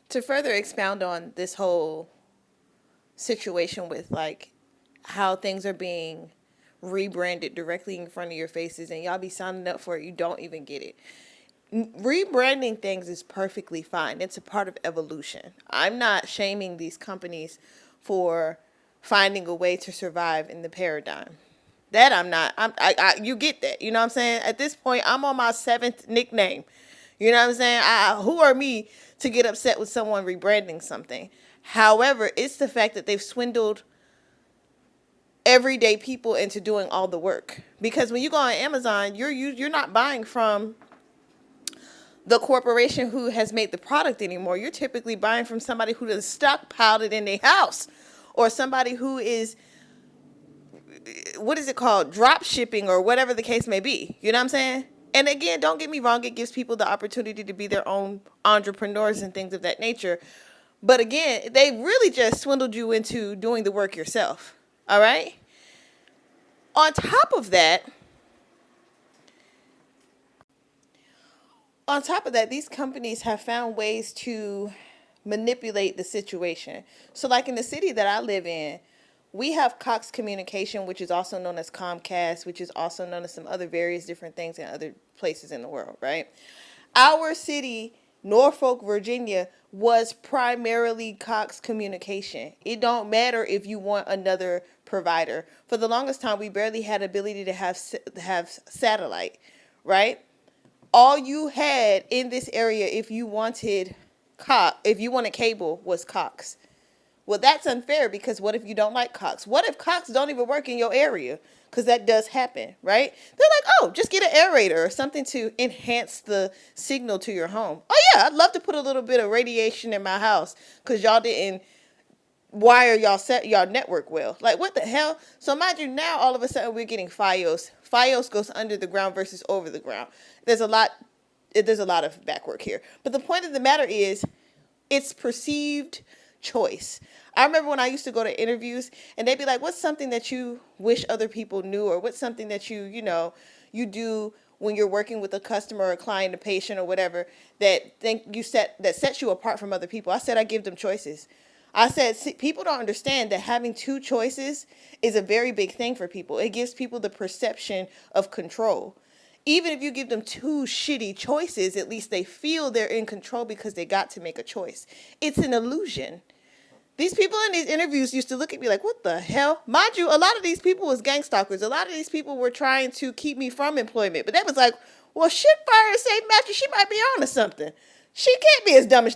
To further expound on this whole situation with like how things are being rebranded directly in front of your faces and y'all be signing up for it, you don't even get it. Rebranding things is perfectly fine. It's a part of evolution. I'm not shaming these companies for finding a way to survive in the paradigm. That I'm not. You get that. You know what I'm saying? At this point, I'm on my seventh nickname. You know what I'm saying? Who are me to get upset with someone rebranding something? However, it's the fact that they've swindled everyday people into doing all the work. Because when you go on Amazon, you're not buying from the corporation who has made the product anymore. You're typically buying from somebody who has stockpiled it in their house, or somebody who is, what is it called, drop shipping or whatever the case may be. You know what I'm saying? And again, don't get me wrong, it gives people the opportunity to be their own entrepreneurs and things of that nature. But again, they really just swindled you into doing the work yourself. All right? On top of that, these companies have found ways to manipulate the situation. So, like in the city that I live in, we have Cox Communication, which is also known as Comcast, which is also known as some other various different things in other places in the world, right? Our city, Norfolk, Virginia, was primarily Cox Communication. It don't matter if you want another provider. For the longest time, we barely had ability to have satellite, right? All you had in this area, if you wanted cable, was Cox. Well, that's unfair, because what if you don't like Cox? What if Cox don't even work in your area? Because that does happen, right? They're like, oh, just get an aerator or something to enhance the signal to your home. Oh yeah, I'd love to put a little bit of radiation in my house because y'all didn't wire y'all network well. Like, what the hell? So mind you, now all of a sudden we're getting FiOS. FiOS goes under the ground versus over the ground. There's a lot of backwork here. But the point of the matter is, it's perceived choice. I remember when I used to go to interviews and they'd be like, what's something that you wish other people knew, or what's something that you do when you're working with a customer or a client, a patient or whatever, that sets you apart from other people. I said, I give them choices. I said, see, people don't understand that having two choices is a very big thing for people. It gives people the perception of control. Even if you give them two shitty choices, at least they feel they're in control because they got to make a choice. It's an illusion. These people in these interviews used to look at me like, what the hell? Mind you, a lot of these people was gang stalkers. A lot of these people were trying to keep me from employment. But they was like, well, shit, fire and save mattress, she might be on to something. She can't be as dumb as they